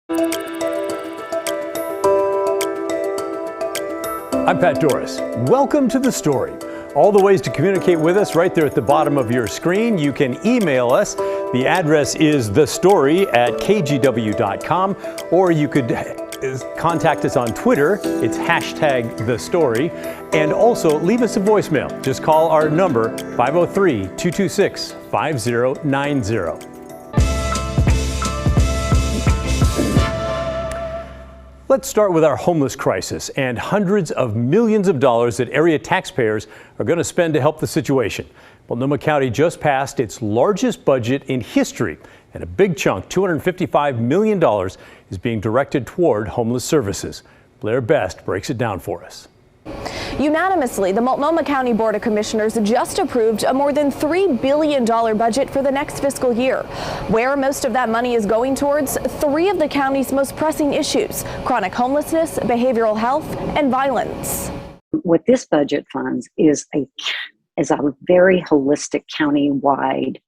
I'm Pat Doris. Welcome to The Story. All the ways to communicate with us right there at the bottom of your screen. You can email us. The address is thestory@kgw.com, or you could contact us on Twitter. It's #TheStory. And also leave us a voicemail. Just call our number 503-226-5090. Let's start with our homeless crisis and hundreds of millions of dollars that area taxpayers are going to spend to help the situation. Multnomah County just passed its largest budget in history, and a big chunk, $255 million, is being directed toward homeless services. Blair Best breaks it down for us. Unanimously, the Multnomah County Board of Commissioners just approved a more than $3 billion budget for the next fiscal year. Where most of that money is going towards three of the county's most pressing issues: chronic homelessness, behavioral health, and violence. What this budget funds is a very holistic county-wide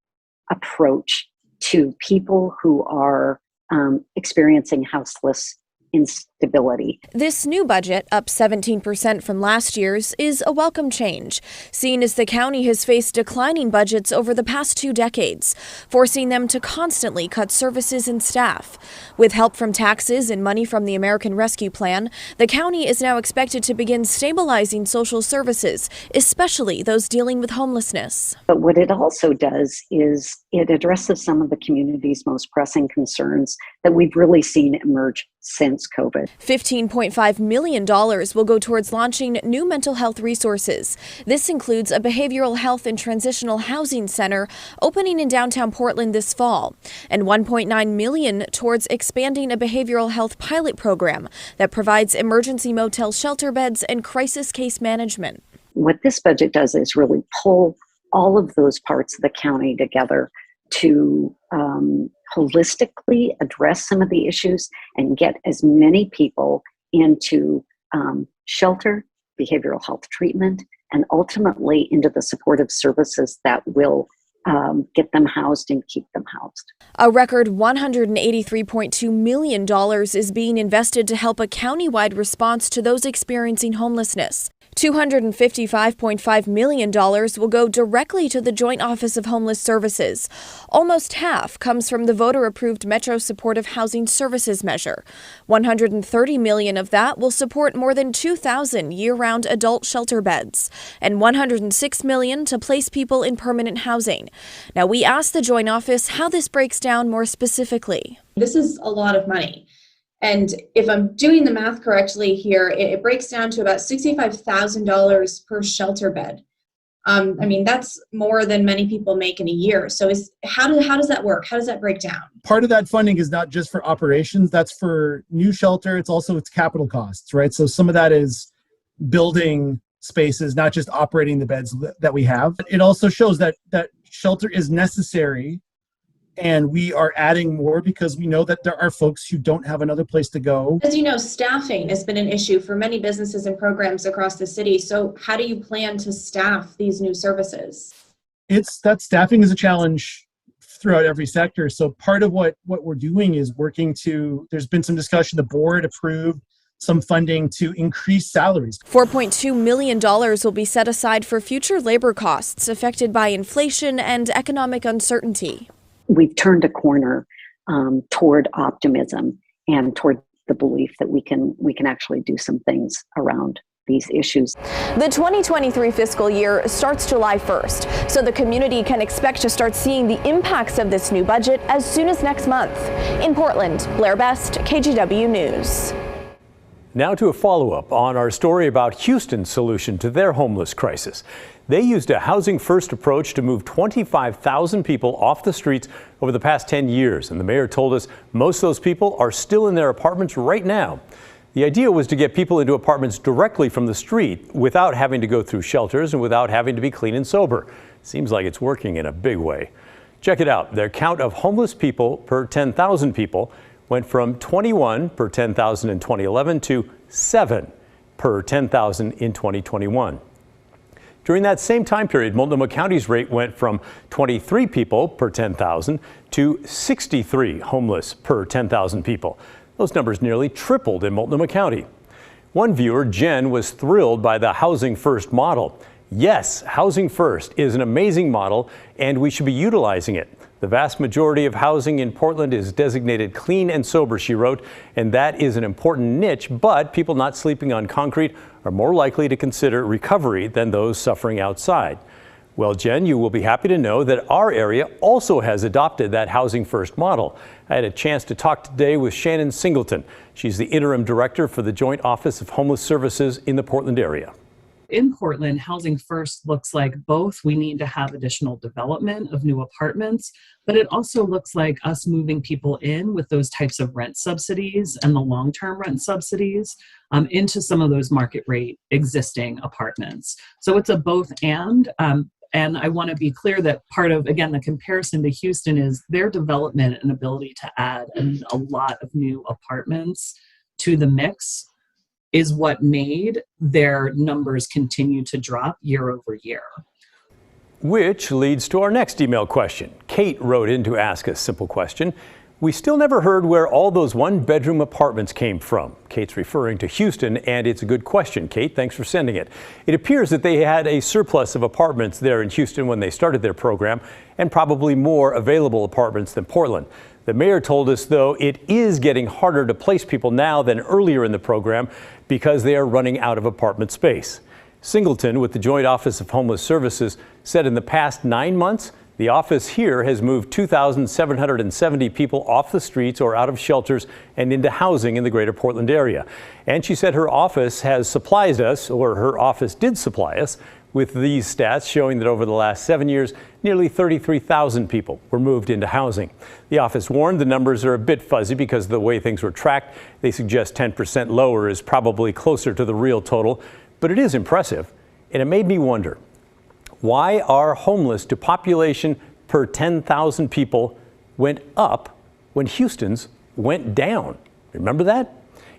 approach to people who are experiencing houseless instability. This new budget, up 17% from last year's, is a welcome change, seen as the county has faced declining budgets over the past 2 decades, forcing them to constantly cut services and staff. With help from taxes and money from the American Rescue Plan, the county is now expected to begin stabilizing social services, especially those dealing with homelessness. But what it also does is it addresses some of the community's most pressing concerns that we've really seen emerge since COVID. $15.5 million will go towards launching new mental health resources. This includes a behavioral health and transitional housing center opening in downtown Portland this fall, and $1.9 million towards expanding a behavioral health pilot program that provides emergency motel shelter beds and crisis case management. What this budget does is really pull all of those parts of the county together to holistically address some of the issues and get as many people into shelter, behavioral health treatment, and ultimately into the supportive services that will get them housed and keep them housed. A record $183.2 million is being invested to help a countywide response to those experiencing homelessness. $255.5 million will go directly to the Joint Office of Homeless Services. Almost half comes from the voter-approved Metro Supportive Housing Services measure. $130 million of that will support more than 2,000 year-round adult shelter beds, and $106 million to place people in permanent housing. Now, we asked the Joint Office how this breaks down more specifically. This is a lot of money. And if I'm doing the math correctly here, it breaks down to about $65,000 per shelter bed. I mean, that's more than many people make in a year. So how does that work? How does that break down? Part of that funding is not just for operations. That's for new shelter. It's also its capital costs, right? So some of that is building spaces, not just operating the beds that we have. It also shows that shelter is necessary. And we are adding more because we know that there are folks who don't have another place to go. As you know, staffing has been an issue for many businesses and programs across the city. So how do you plan to staff these new services? That staffing is a challenge throughout every sector. So part of what we're doing is working there's been some discussion, the board approved some funding to increase salaries. $4.2 million will be set aside for future labor costs affected by inflation and economic uncertainty. We've turned a corner toward optimism and toward the belief that we can actually do some things around these issues. The 2023 fiscal year starts July 1st, so the community can expect to start seeing the impacts of this new budget as soon as next month. In Portland, Blair Best, KGW News. Now to a follow-up on our story about Houston's solution to their homeless crisis. They used a housing-first approach to move 25,000 people off the streets over the past 10 years, and the mayor told us most of those people are still in their apartments right now. The idea was to get people into apartments directly from the street without having to go through shelters and without having to be clean and sober. Seems like it's working in a big way. Check it out. Their count of homeless people per 10,000 people went from 21 per 10,000 in 2011 to 7 per 10,000 in 2021. During that same time period, Multnomah County's rate went from 23 people per 10,000 to 63 homeless per 10,000 people. Those numbers nearly tripled in Multnomah County. One viewer, Jen, was thrilled by the Housing First model. Yes, Housing First is an amazing model, and we should be utilizing it. The vast majority of housing in Portland is designated clean and sober, she wrote, and that is an important niche, but people not sleeping on concrete are more likely to consider recovery than those suffering outside. Well, Jen, you will be happy to know that our area also has adopted that Housing First model. I had a chance to talk today with Shannon Singleton. She's the interim director for the Joint Office of Homeless Services in the Portland area. In Portland, Housing First looks like both we need to have additional development of new apartments, but it also looks like us moving people in with those types of rent subsidies and the long-term rent subsidies into some of those market rate existing apartments. So it's a both and I want to be clear that part of, again, the comparison to Houston is their development and ability to add a lot of new apartments to the mix is what made their numbers continue to drop year over year. Which leads to our next email question. Kate wrote in to ask a simple question. We still never heard where all those one-bedroom apartments came from. Kate's referring to Houston, and it's a good question, Kate. Thanks for sending it. It appears that they had a surplus of apartments there in Houston when they started their program, and probably more available apartments than Portland. The mayor told us, though, it is getting harder to place people now than earlier in the program because they are running out of apartment space. Singleton, with the Joint Office of Homeless Services, said in the past 9 months, the office here has moved 2,770 people off the streets or out of shelters and into housing in the greater Portland area. And she said her office has supplied us, or her office did supply us, with these stats showing that over the last 7 years, nearly 33,000 people were moved into housing. The office warned the numbers are a bit fuzzy because of the way things were tracked. They suggest 10% lower is probably closer to the real total, but it is impressive. And it made me wonder, why our homeless to population per 10,000 people went up when Houston's went down? Remember that?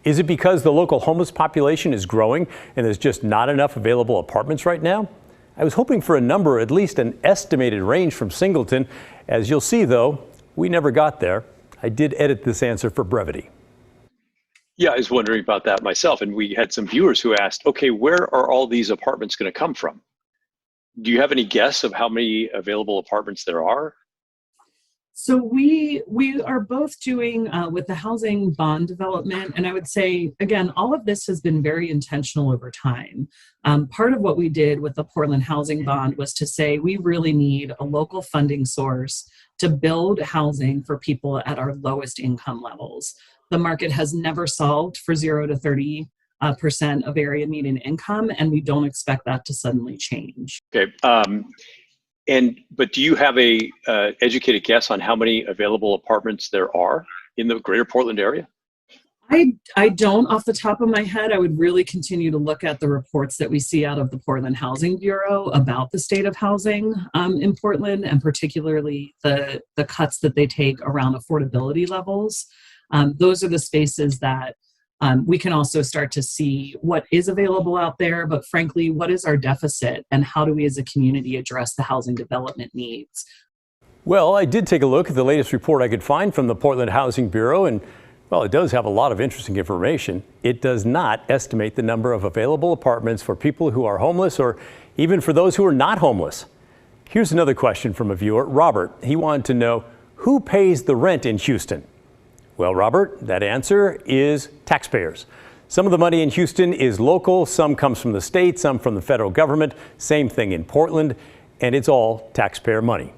Is it because the local homeless population is growing and there's just not enough available apartments right now? I was hoping for a number, at least an estimated range from Singleton. As you'll see, though, we never got there. I did edit this answer for brevity. Yeah, I was wondering about that myself. And we had some viewers who asked, okay, where are all these apartments going to come from? Do you have any guess of how many available apartments there are? So we are both doing with the housing bond development, and I would say, again, all of this has been very intentional over time. Part of what we did with the Portland Housing Bond was to say we really need a local funding source to build housing for people at our lowest income levels. The market has never solved for 0 to 30% of area median income, and we don't expect that to suddenly change. Okay. But do you have a educated guess on how many available apartments there are in the greater Portland area? I don't off the top of my head. I would really continue to look at the reports that we see out of the Portland Housing Bureau about the state of housing in Portland, and particularly the cuts that they take around affordability levels. Those are the spaces that we can also start to see what is available out there, but frankly, what is our deficit and how do we as a community address the housing development needs? Well, I did take a look at the latest report I could find from the Portland Housing Bureau, and well, it does have a lot of interesting information. It does not estimate the number of available apartments for people who are homeless or even for those who are not homeless. Here's another question from a viewer, Robert. He wanted to know, who pays the rent in Houston? Well, Robert, that answer is taxpayers. Some of the money in Houston is local, some comes from the state, some from the federal government, same thing in Portland, and it's all taxpayer money.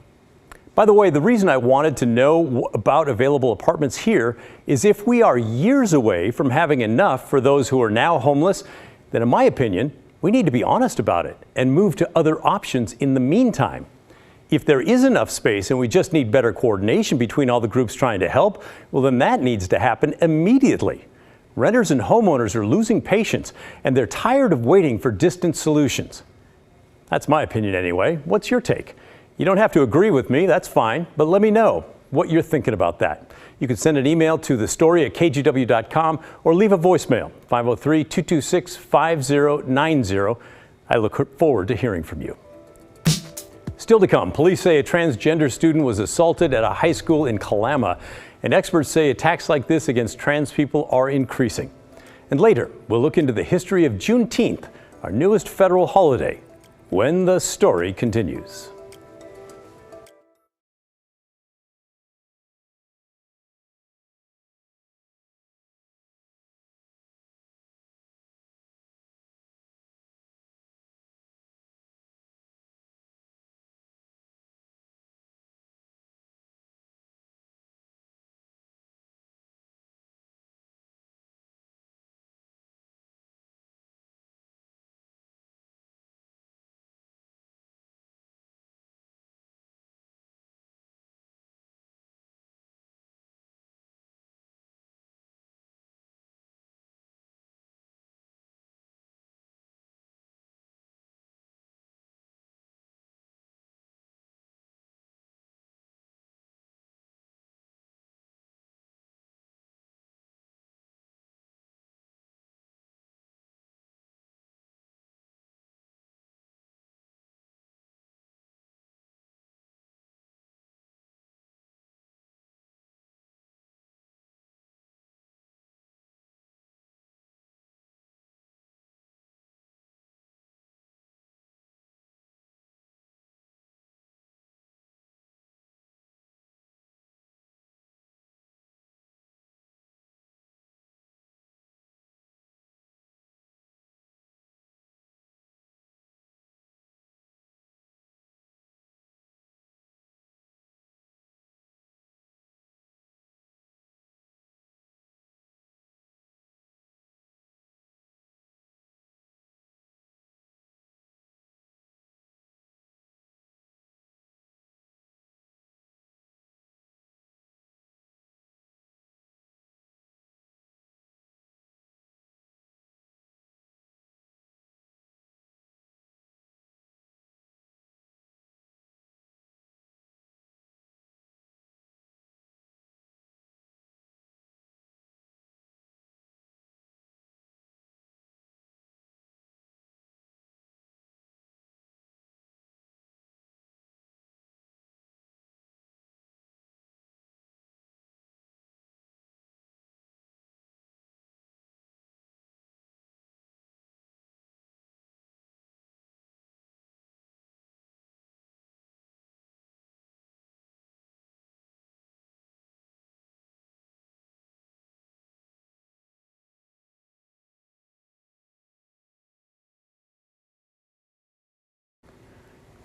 By the way, the reason I wanted to know about available apartments here is if we are years away from having enough for those who are now homeless, then in my opinion, we need to be honest about it and move to other options in the meantime. If there is enough space and we just need better coordination between all the groups trying to help, well, then that needs to happen immediately. Renters and homeowners are losing patience, and they're tired of waiting for distant solutions. That's my opinion anyway. What's your take? You don't have to agree with me, that's fine, but let me know what you're thinking about that. You can send an email to thestory@kgw.com or leave a voicemail, 503-226-5090. I look forward to hearing from you. Still to come, police say a transgender student was assaulted at a high school in Kalama, and experts say attacks like this against trans people are increasing. And later, we'll look into the history of Juneteenth, our newest federal holiday, when the story continues.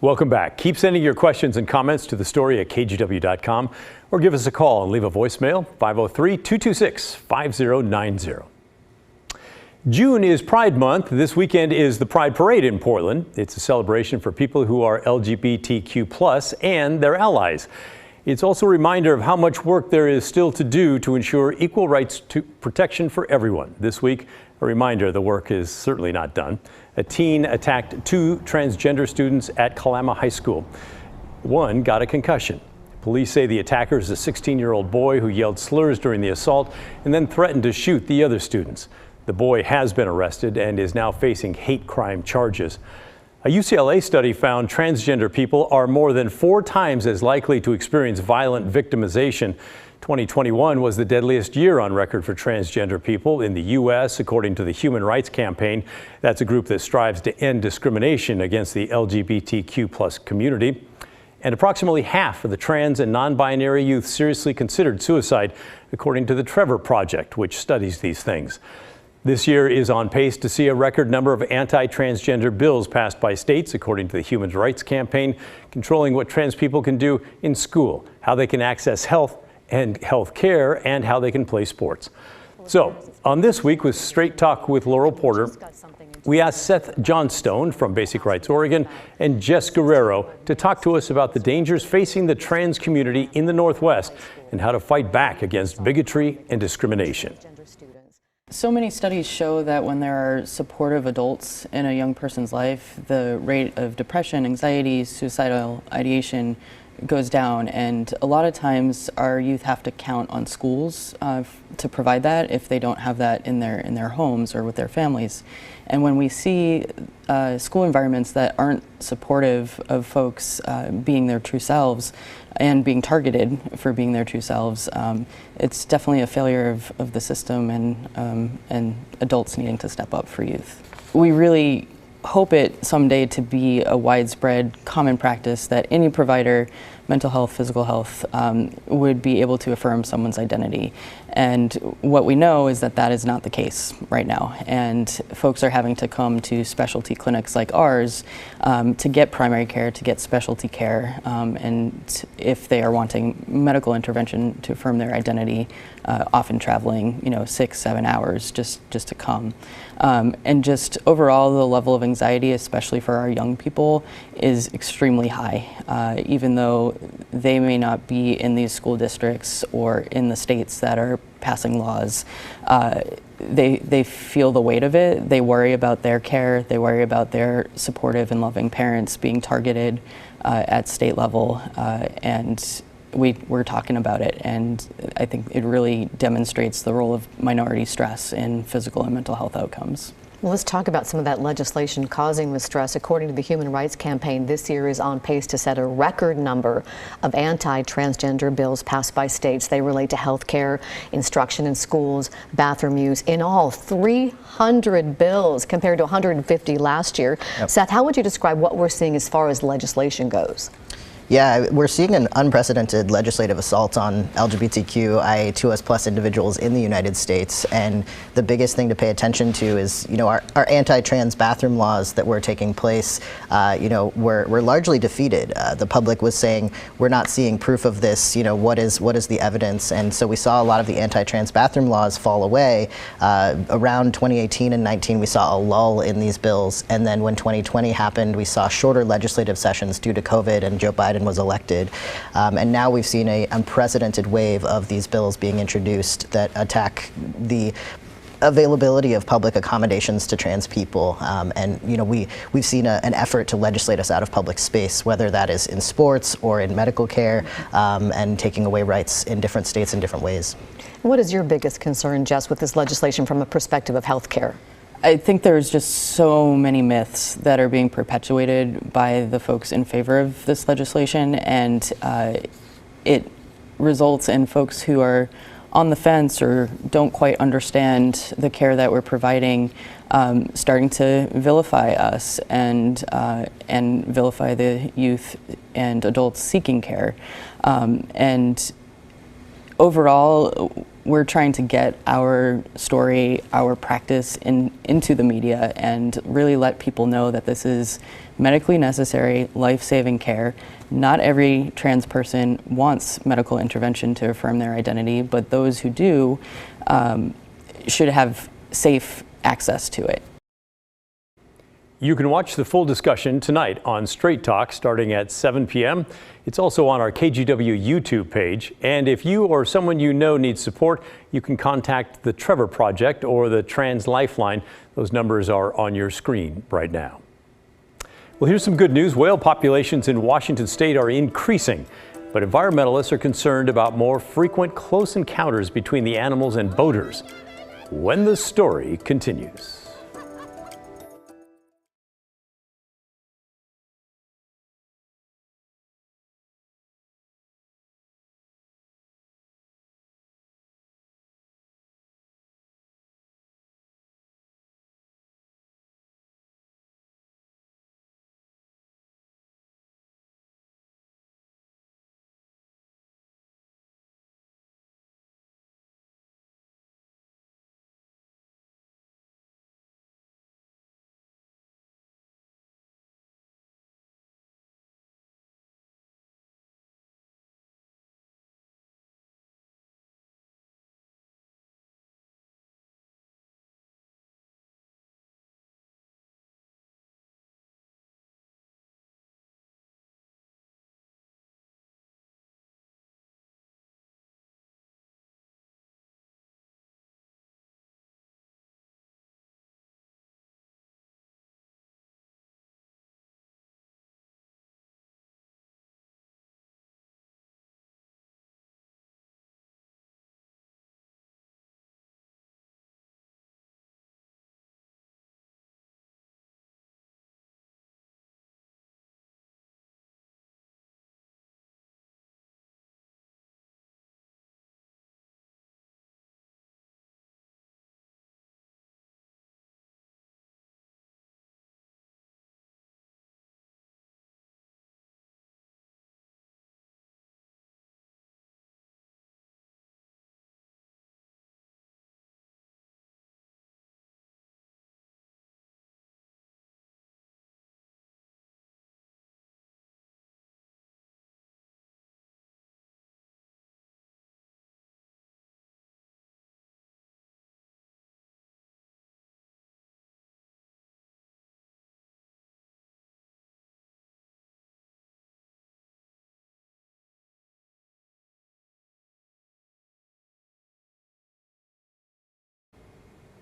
Welcome back. Keep sending your questions and comments to the story at kgw.com or give us a call and leave a voicemail 503-226-5090. June is Pride Month. This weekend is the Pride Parade in Portland. It's a celebration for people who are LGBTQ+ and their allies. It's also a reminder of how much work there is still to do to ensure equal rights to protection for everyone. This week, a reminder the work is certainly not done. A teen attacked two transgender students at Kalama High School. One got a concussion. Police say the attacker is a 16-year-old boy who yelled slurs during the assault and then threatened to shoot the other students. The boy has been arrested and is now facing hate crime charges. A UCLA study found transgender people are more than 4 times as likely to experience violent victimization. 2021 was the deadliest year on record for transgender people in the U.S., according to the Human Rights Campaign. That's a group that strives to end discrimination against the LGBTQ+ community. And approximately half of the trans and non-binary youth seriously considered suicide, according to the Trevor Project, which studies these things. This year is on pace to see a record number of anti-transgender bills passed by states, according to the Human Rights Campaign, controlling what trans people can do in school, how they can access health care, and how they can play sports. So, on This Week with Straight Talk with Laurel Porter, we asked Seth Johnstone from Basic Rights Oregon and Jess Guerrero to talk to us about the dangers facing the trans community in the Northwest and how to fight back against bigotry and discrimination. So many studies show that when there are supportive adults in a young person's life, the rate of depression, anxiety, suicidal ideation goes down, and a lot of times our youth have to count on schools to provide that if they don't have that in their homes or with their families. And when we see school environments that aren't supportive of folks being their true selves and being targeted for being their true selves, it's definitely a failure of the system and adults needing to step up for youth. We really hope it someday to be a widespread common practice that any provider, mental health, physical health, would be able to affirm someone's identity. And what we know is that that is not the case right now. And folks are having to come to specialty clinics like ours to get primary care, to get specialty care, and if they are wanting medical intervention to affirm their identity, often traveling 6-7 hours just to come. And just overall, the level of anxiety, especially for our young people, is extremely high, even though they may not be in these school districts or in the states that are passing laws. They feel the weight of it. They worry about their care. They worry about their supportive and loving parents being targeted at state level, and we're talking about it, and I think it really demonstrates the role of minority stress in physical and mental health outcomes. Well, let's talk about some of that legislation causing the stress. According to the Human Rights Campaign, this year is on pace to set a record number of anti-transgender bills passed by states. They relate to health care, instruction in schools, bathroom use. In all, 300 bills compared to 150 last year. Yep. Seth, how would you describe what we're seeing as far as legislation goes? Yeah, we're seeing an unprecedented legislative assault on LGBTQIA2S+ individuals in the United States, and the biggest thing to pay attention to is, our anti-trans bathroom laws that were taking place, were largely defeated. The public was saying, we're not seeing proof of this, what is the evidence? And so we saw a lot of the anti-trans bathroom laws fall away. Around 2018 and 19, we saw a lull in these bills, and then when 2020 happened, we saw shorter legislative sessions due to COVID, and Joe Biden was elected. And now we've seen an unprecedented wave of these bills being introduced that attack the availability of public accommodations to trans people. And we've seen an effort to legislate us out of public space, whether that is in sports or in medical care, and taking away rights in different states in different ways. What is your biggest concern, Jess, with this legislation from a perspective of health care? I think there's just so many myths that are being perpetuated by the folks in favor of this legislation, and it results in folks who are on the fence or don't quite understand the care that we're providing starting to vilify us and vilify the youth and adults seeking care. And overall, we're trying to get our story, our practice into the media and really let people know that this is medically necessary, life-saving care. Not every trans person wants medical intervention to affirm their identity, but those who do should have safe access to it. You can watch the full discussion tonight on Straight Talk starting at 7 p.m. It's also on our KGW YouTube page. And if you or someone you know needs support, you can contact the Trevor Project or the Trans Lifeline. Those numbers are on your screen right now. Well, here's some good news. Whale populations in Washington state are increasing, but environmentalists are concerned about more frequent close encounters between the animals and boaters. When the story continues.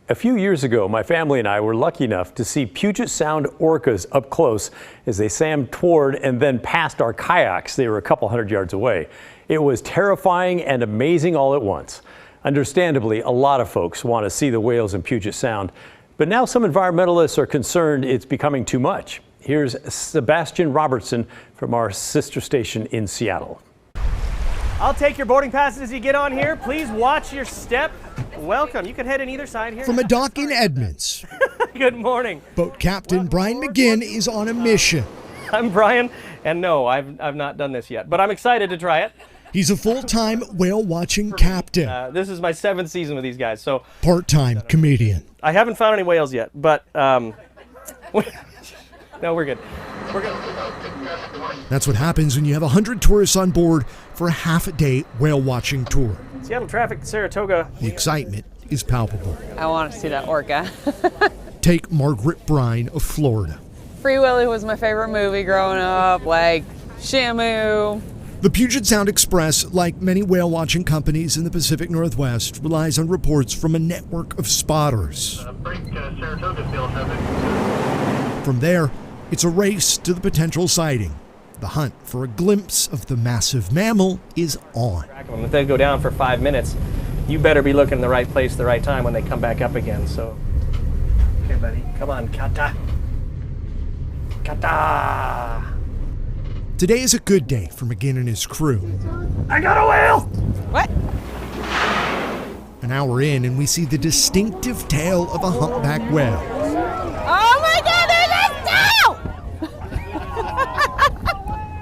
A few years ago, my family and I were lucky enough to see Puget Sound orcas up close as they swam toward and then past our kayaks. They were a couple hundred yards away. It was terrifying and amazing all at once. Understandably, a lot of folks want to see the whales in Puget Sound, but now some environmentalists are concerned it's becoming too much. Here's Sebastian Robertson from our sister station in Seattle. I'll take your boarding passes as you get on here. Please watch your step. Welcome. You can head in either side here. From a dock in Edmonds. Good morning. Boat Captain Brian McGinn is on a mission. I'm Brian, and no, I've not done this yet, but I'm excited to try it. He's a full-time whale-watching captain. This is my 7th season with these guys, so... Part-time comedian. I haven't found any whales yet, but, no, we're good. We're good. That's what happens when you have 100 tourists on board for a half-a-day whale-watching tour. Seattle traffic to Saratoga. The excitement is palpable. I want to see that orca. Take Margaret Brine of Florida. Free Willy was my favorite movie growing up, like Shamu. The Puget Sound Express, like many whale-watching companies in the Pacific Northwest, relies on reports from a network of spotters. From there, it's a race to the potential sighting. The hunt for a glimpse of the massive mammal is on. If they go down for 5 minutes, you better be looking in the right place at the right time when they come back up again. So, okay, buddy, come on, kata. Kata. Today is a good day for McGinn and his crew. I got a whale! What? An hour in, and we see the distinctive tail of a humpback whale. Oh my God, there's a tail!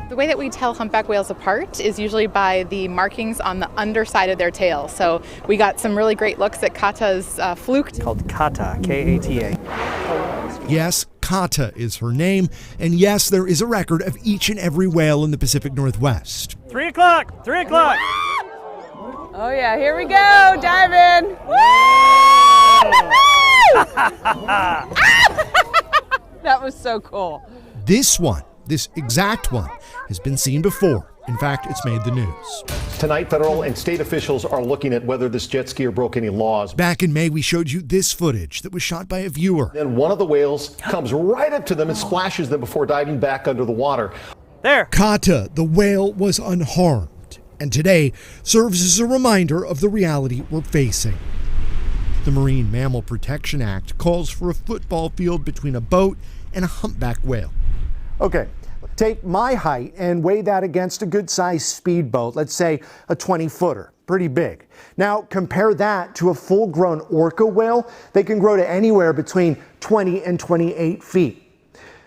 The way that we tell humpback whales apart is usually by the markings on the underside of their tail. So we got some really great looks at Kata's fluke. Called Kata, K-A-T-A. Yes, Kata is her name, and yes, there is a record of each and every whale in the Pacific Northwest. 3 o'clock, 3 o'clock. Oh yeah, here we go, dive in. That was so cool. This exact one, has been seen before. In fact, it's made the news. Tonight, federal and state officials are looking at whether this jet skier broke any laws. Back in May, we showed you this footage that was shot by a viewer. Then one of the whales comes right up to them and splashes them before diving back under the water. There. Kata, the whale, was unharmed, and today serves as a reminder of the reality we're facing. The Marine Mammal Protection Act calls for a football field between a boat and a humpback whale. Okay, take my height and weigh that against a good-sized speedboat, let's say a 20-footer, pretty big. Now compare that to a full-grown orca whale. They can grow to anywhere between 20 and 28 feet.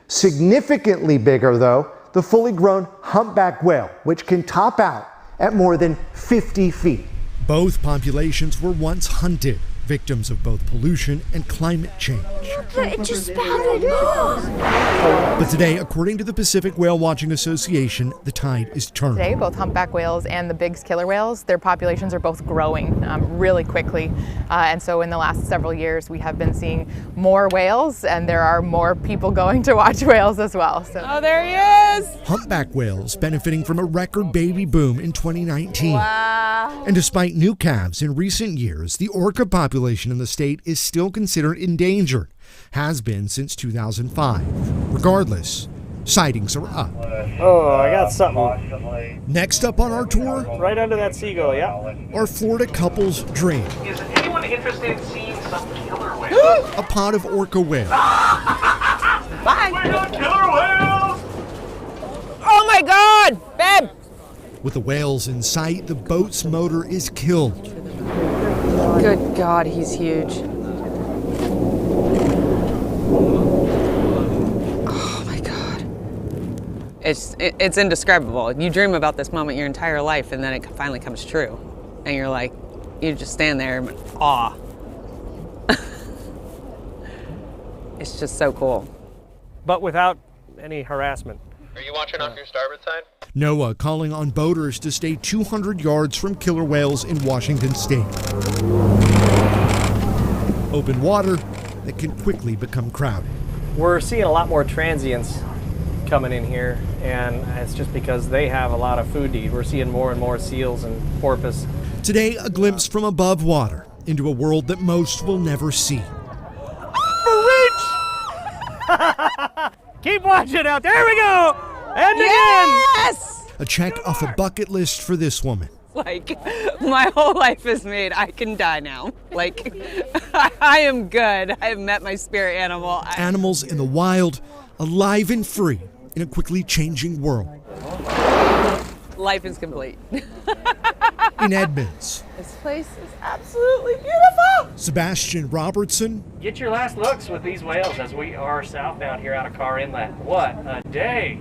Significantly bigger, though, the fully grown humpback whale, which can top out at more than 50 feet. Both populations were once hunted, victims of both pollution and climate change. It just spouted off. But today, according to the Pacific Whale Watching Association, the tide is turning. Today, both humpback whales and the big killer whales, their populations are both growing really quickly. And so in the last several years, we have been seeing more whales, and there are more people going to watch whales as well. So. Oh, there he is! Humpback whales benefiting from a record baby boom in 2019. Wow. And despite new calves in recent years, the orca population in the state is still considered endangered. Has been since 2005. Regardless, sightings are up. Oh, I got something. Next up on our tour, Right under that seagull, yeah. our Florida couple's dream. Is anyone interested in seeing some killer whales? A pod of orca whales. Bye. We got killer whales! Oh my God, babe! With the whales in sight, the boat's motor is killed. Good God, he's huge. Oh my God. It's indescribable. You dream about this moment your entire life, and then it finally comes true. And you're like, you just stand there in awe. It's just so cool. But without any harassment. Are you watching off your starboard side? NOAA calling on boaters to stay 200 yards from killer whales in Washington state. Open water that can quickly become crowded. We're seeing a lot more transients coming in here, and it's just because they have a lot of food to eat. We're seeing more and more seals and porpoise. Today, a glimpse from above water into a world that most will never see. Keep watching out. There we go. And Yes! A check off a bucket list for this woman. Like, my whole life is made. I can die now. Like, I am good. I have met my spirit animal. Animals in the wild, alive and free in a quickly changing world. Life is complete. In Edmonds, This place is absolutely beautiful. Sebastian Robertson, get your last looks with these whales as we are southbound here out of Carr Inlet. What a day.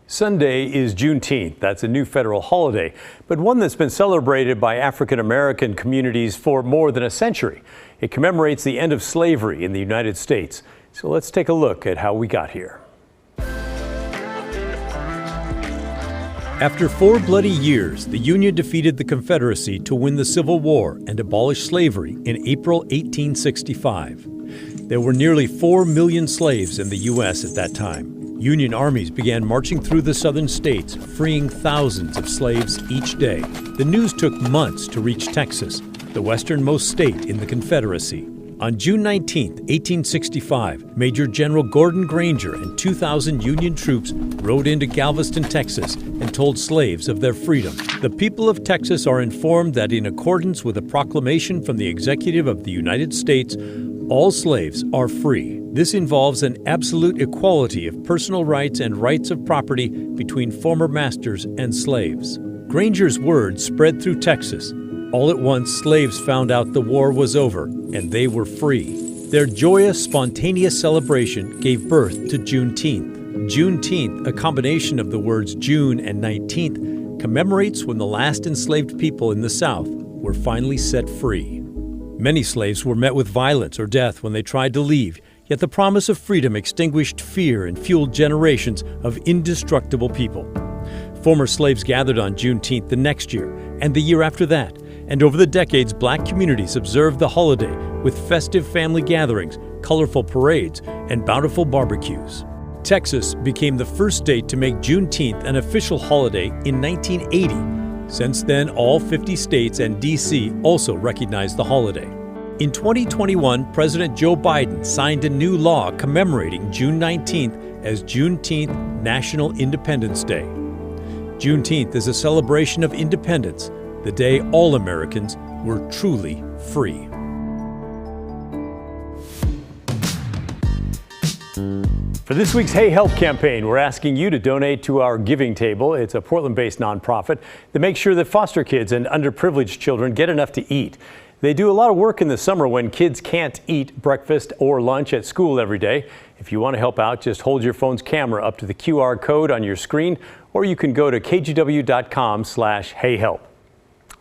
Sunday is Juneteenth. That's a new federal holiday, but one that's been celebrated by African American communities for more than a century. It commemorates the end of slavery in the United States. So let's take a look at how we got here. After 4 bloody years, the Union defeated the Confederacy to win the Civil War and abolish slavery in April 1865. There were nearly 4 million slaves in the U.S. at that time. Union armies began marching through the southern states, freeing thousands of slaves each day. The news took months to reach Texas, the westernmost state in the Confederacy. On June 19, 1865, Major General Gordon Granger and 2,000 Union troops rode into Galveston, Texas, and told slaves of their freedom. The people of Texas are informed that in accordance with a proclamation from the Executive of the United States, all slaves are free. This involves an absolute equality of personal rights and rights of property between former masters and slaves. Granger's words spread through Texas. All at once, slaves found out the war was over and they were free. Their joyous, spontaneous celebration gave birth to Juneteenth. Juneteenth, a combination of the words June and 19th, commemorates when the last enslaved people in the South were finally set free. Many slaves were met with violence or death when they tried to leave, yet the promise of freedom extinguished fear and fueled generations of indestructible people. Former slaves gathered on Juneteenth the next year and the year after that, and over the decades, black communities observed the holiday with festive family gatherings, colorful parades, and bountiful barbecues. Texas became the first state to make Juneteenth an official holiday in 1980. Since then, all 50 states and D.C. also recognize the holiday. In 2021, President Joe Biden signed a new law commemorating June 19th as Juneteenth National Independence Day. Juneteenth is a celebration of independence, the day all Americans were truly free. For this week's Hey Help campaign, we're asking you to donate to our Giving Table. It's a Portland-based nonprofit that makes sure that foster kids and underprivileged children get enough to eat. They do a lot of work in the summer when kids can't eat breakfast or lunch at school every day. If you want to help out, just hold your phone's camera up to the QR code on your screen, or you can go to kgw.com/heyhelp.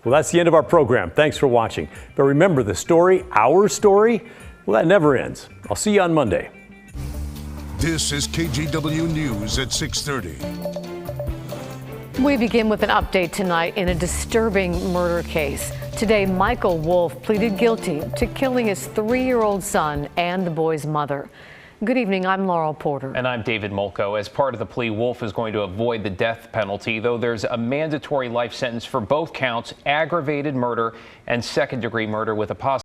Well, that's the end of our program. Thanks for watching. But remember, the story, our story, well, that never ends. I'll see you on Monday. This is KGW News at 6:30. We begin with an update tonight in a disturbing murder case. Today, Michael Wolf pleaded guilty to killing his 3-year-old son and the boy's mother. Good evening, I'm Laurel Porter. And I'm David Molko. As part of the plea, Wolf is going to avoid the death penalty, though there's a mandatory life sentence for both counts, aggravated murder and second-degree murder with a possible